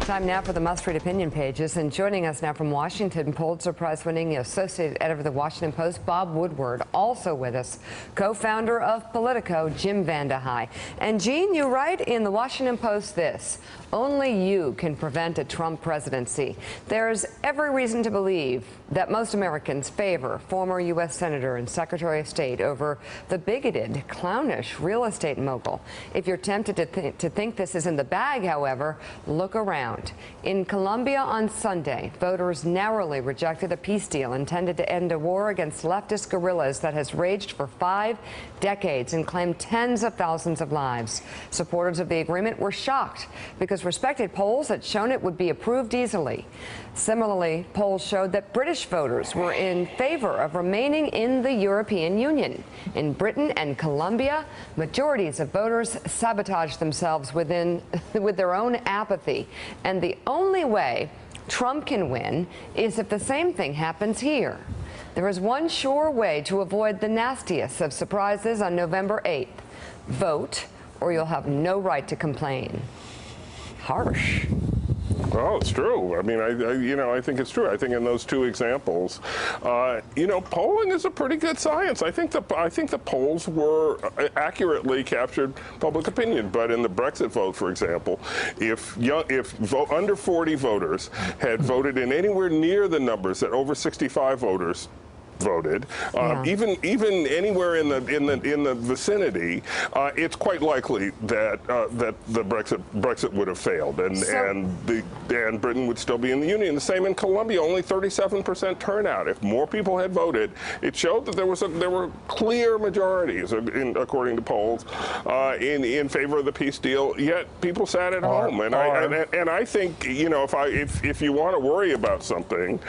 Time now for the must-read opinion pages. And joining us now from Washington, Pulitzer Prize-winning associate editor of the Washington Post, Bob Woodward. Also with us, co-founder of Politico, Jim Vandehei. And Gene, you write in the Washington Post this: only you can prevent a Trump presidency. There's every reason to believe that most Americans favor former U.S. Senator and Secretary of State over the bigoted, clownish real estate mogul. If you're tempted to think this is in the bag, however, look around. In Colombia on Sunday, voters narrowly rejected a peace deal intended to end a war against leftist guerrillas that has raged for 5 decades and claimed tens of thousands of lives. Supporters of the agreement were shocked because respected polls had shown it would be approved easily. Similarly, polls showed that British voters were in favor of remaining in the European Union. In Britain and Colombia, majorities of voters sabotaged themselves with their own apathy. And the only way Trump can win is if the same thing happens here. There is one sure way to avoid the nastiest of surprises on November 8th. Vote, or you'll have no right to complain. Harsh. Well, it's true. I mean, I think it's true. I think in those two examples, polling is a pretty good science. I think the polls were accurately captured public opinion. But in the Brexit vote, for example, if under 40 voters had voted in anywhere near the numbers that over 65 voters voted, even anywhere in the vicinity, it's quite likely that the Brexit would have failed, and Britain would still be in the Union. The same in Colombia, only 37% turnout. If more people had voted, it showed that there were clear majorities, according to polls, in favor of the peace deal. Yet people sat at home, and I think if you want to worry about something,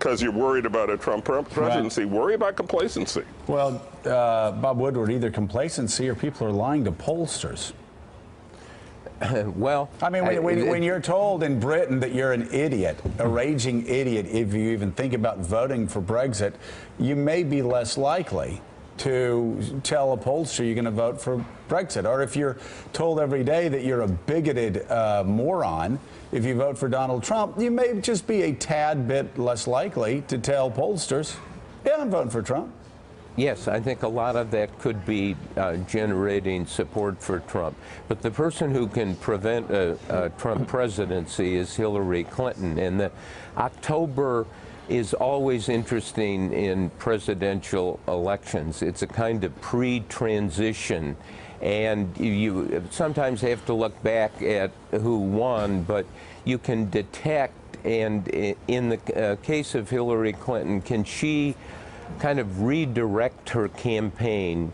because you're worried about a Trump presidency, worry about complacency. Well, Bob Woodward, either complacency or people are lying to pollsters. Well, I mean, when you're told in Britain that you're an idiot, a raging idiot, if you even think about voting for Brexit, you may be less likely to tell a pollster you're going to vote for Brexit. Or if you're told every day that you're a bigoted moron, if you vote for Donald Trump, you may just be a tad bit less likely to tell pollsters, yeah, I'm voting for Trump. Yes, I think a lot of that could be generating support for Trump. But the person who can prevent a Trump presidency is Hillary Clinton. And the October is always interesting in presidential elections. It's a kind of pre-transition, and you sometimes have to look back at who won, but you can detect, and in the case of Hillary Clinton, can she kind of redirect her campaign?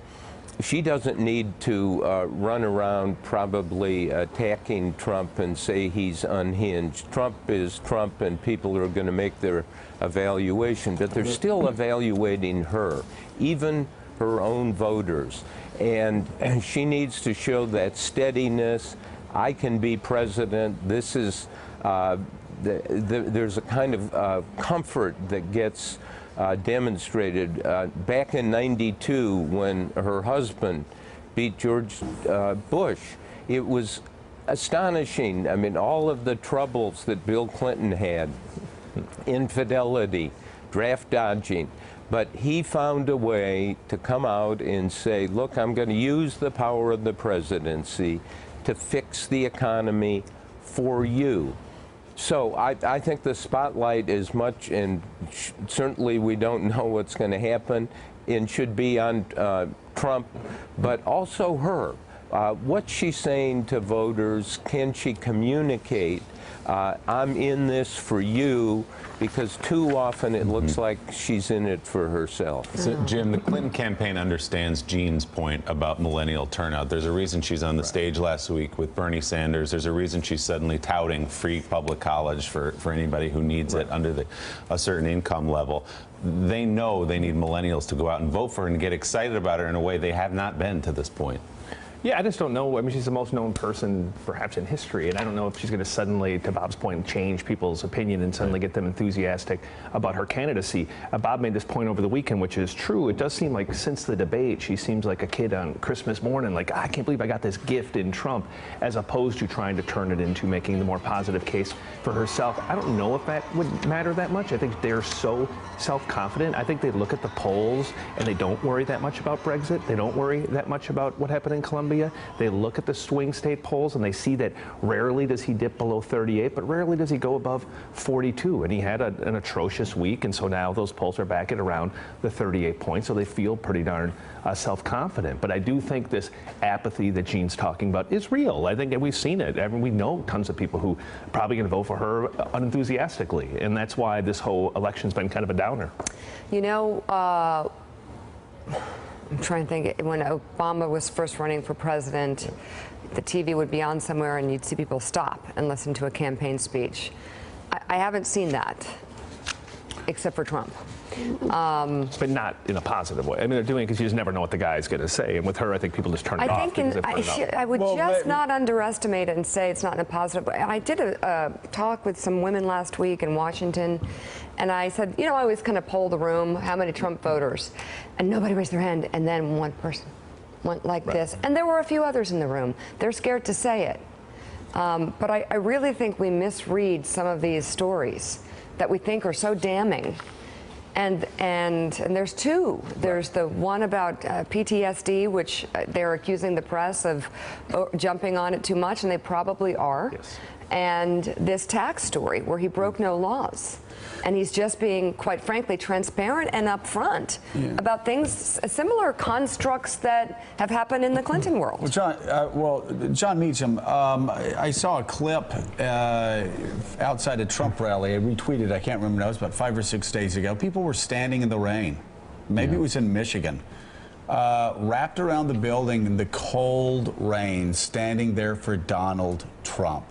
She doesn't need to run around probably attacking Trump and say he's unhinged. Trump is Trump, and people are going to make their evaluation, but they're still evaluating her, even her own voters. And she needs to show that steadiness. I can be president. This is, there's a kind of comfort that gets demonstrated. Back in '92, when her husband beat George Bush, it was astonishing. I mean, all of the troubles that Bill Clinton had, infidelity, draft dodging, but he found a way to come out and say, look, I'm going to use the power of the presidency to fix the economy for you. So I think the spotlight is much, and certainly we don't know what's going to happen, and should be on Trump, but also her. What's she saying to voters? Can she communicate, I'm in this for you, because too often it looks like she's in it for herself. So, Jim, the Clinton campaign understands Gene's point about millennial turnout. There's a reason she's on the stage last week with Bernie Sanders. There's a reason she's suddenly touting free public college for anybody who needs it under a certain income level. They know they need millennials to go out and vote for her and get excited about her in a way they have not been to this point. Yeah, I just don't know. I mean, she's the most known person perhaps in history, and I don't know if she's going to suddenly, to Bob's point, change people's opinion and suddenly get them enthusiastic about her candidacy. Bob made this point over the weekend, which is true. It does seem like since the debate, she seems like a kid on Christmas morning, like, I can't believe I got this gift in Trump, as opposed to trying to turn it into making the more positive case for herself. I don't know if that would matter that much. I think they're so self-confident. I think they look at the polls and they don't worry that much about Brexit. They don't worry that much about what happened in Colombia. They look at the swing state polls and they see that rarely does he dip below 38, but rarely does he go above 42. And he had an atrocious week, and so now those polls are back at around the 38 points, so they feel pretty darn self-confident. But I do think this apathy that Jean's talking about is real. I think that we've seen it. I mean, we know tons of people who are probably going to vote for her unenthusiastically, and that's why this whole election's been kind of a downer. You know, I'm trying to think, when Obama was first running for president, the TV would be on somewhere and you'd see people stop and listen to a campaign speech. I haven't seen that, except for Trump. But not in a positive way. I mean, they're doing it because you just never know what the guy's going to say. And with her, I think people just turn it off. I would not underestimate it and say it's not in a positive way. I did a talk with some women last week in Washington, and I said, you know, I always kind of poll the room, how many Trump voters? And nobody raised their hand, and then one person went like this. And there were a few others in the room. They're scared to say it. But I really think we misread some of these stories that we think are so damning. And there's two. There's the one about PTSD, which they're accusing the press of jumping on it too much, and they probably are. Yes. And this tax story where he broke no laws. And he's just being, quite frankly, transparent and upfront about things, similar constructs that have happened in the Clinton world. Well, John Meacham, I saw a clip outside a Trump rally. I retweeted, I can't remember, it was about 5 or 6 days ago. People were standing in the rain. Maybe it was in Michigan. Wrapped around the building in the cold rain, standing there for Donald Trump.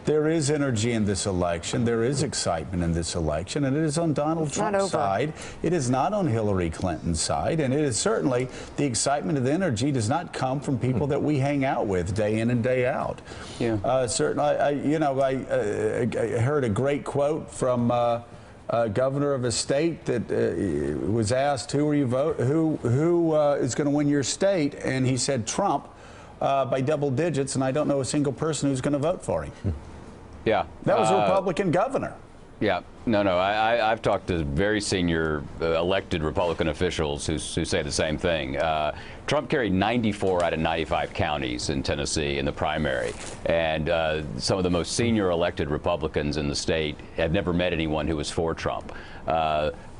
There is energy in this election. There is excitement in this election, and it is on Donald Trump's side. It is not on Hillary Clinton's side, and it is certainly the excitement and the energy does not come from people that we hang out with day in and day out. Yeah. Certainly, I heard a great quote from a governor of a state that was asked, "Who is going to win your state?" And he said, "Trump." By double digits, and I don't know a single person who's going to vote for him. Yeah. That was a Republican governor. Yeah. No. I've talked to very senior elected Republican officials who say the same thing. Trump carried 94 out of 95 counties in Tennessee in the primary. And some of the most senior elected Republicans in the state have never met anyone who was for Trump.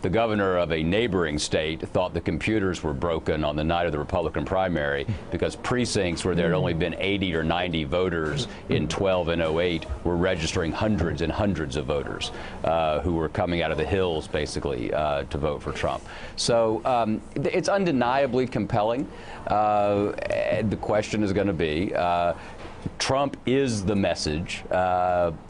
The governor of a neighboring state thought the computers were broken on the night of the Republican primary because precincts where there had only been 80 or 90 voters in 12 and 08 were registering hundreds and hundreds of voters who were coming out of the hills, basically, to vote for Trump. So it's undeniably compelling. The question is going to be, Trump is the message.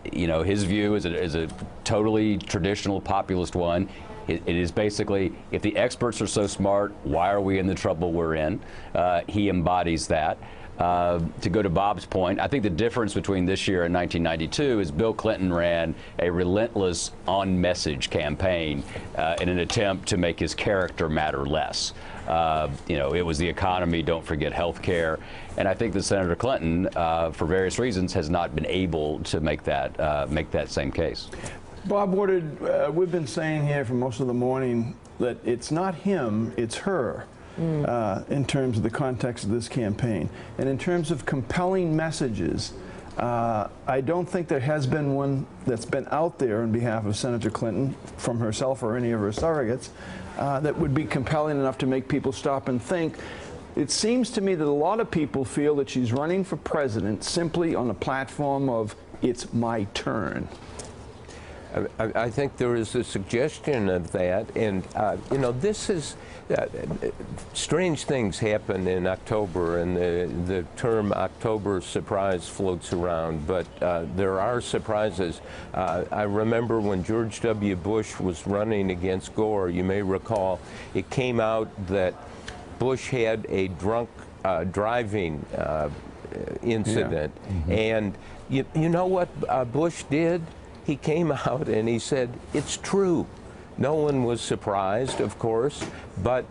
His view is a totally traditional populist one. It is basically, if the experts are so smart, why are we in the trouble we're in? He embodies that. To go to Bob's point, I think the difference between this year and 1992 is Bill Clinton ran a relentless on-message campaign in an attempt to make his character matter less. It was the economy, don't forget health care. And I think that Senator Clinton, for various reasons, has not been able to make that same case. Bob Woodard, we've been saying here for most of the morning that it's not him, it's her. In terms of the context of this campaign. And in terms of compelling messages, I don't think there has been one that's been out there on behalf of Senator Clinton from herself or any of her surrogates that would be compelling enough to make people stop and think. It seems to me that a lot of people feel that she's running for president simply on a platform of it's my turn. I think there is a suggestion of that, and this is strange things happen in October, and the term October surprise floats around, but there are surprises. I remember when George W. Bush was running against Gore, you may recall, it came out that Bush had a drunk driving incident. Yeah. Mm-hmm. And you know what Bush did? He came out and he said, it's true. No one was surprised, of course, but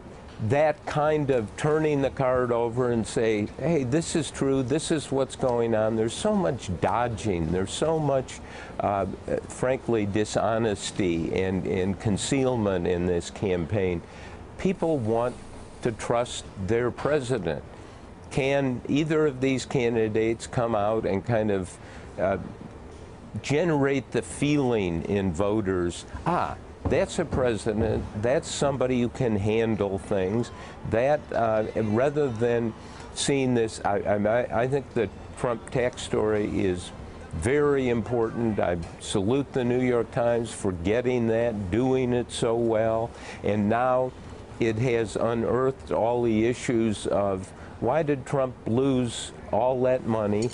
that kind of turning the card over and say, hey, this is true, this is what's going on. There's so much dodging, there's so much, frankly, dishonesty and concealment in this campaign. People want to trust their president. Can either of these candidates come out and kind of generate the feeling in voters, that's a president, that's somebody who can handle things, that rather than seeing this, I think the Trump tax story is very important. I salute the New York Times for getting that, doing it so well, and now it has unearthed all the issues of why did Trump lose all that money?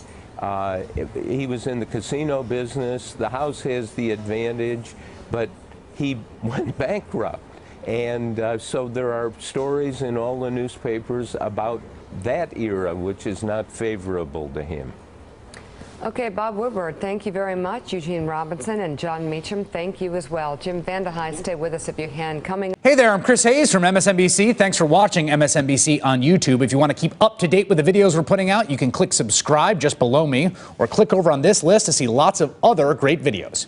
He was in the casino business. The House has the advantage, but he went bankrupt. And so there are stories in all the newspapers about that era, which is not favorable to him. Okay, Bob Woodward, thank you very much. Eugene Robinson and John Meacham, thank you as well. Jim Vandehei, stay with us if you can. Coming. Hey there, I'm Chris Hayes from MSNBC. Thanks for watching MSNBC on YouTube. If you want to keep up to date with the videos we're putting out, you can click subscribe just below me or click over on this list to see lots of other great videos.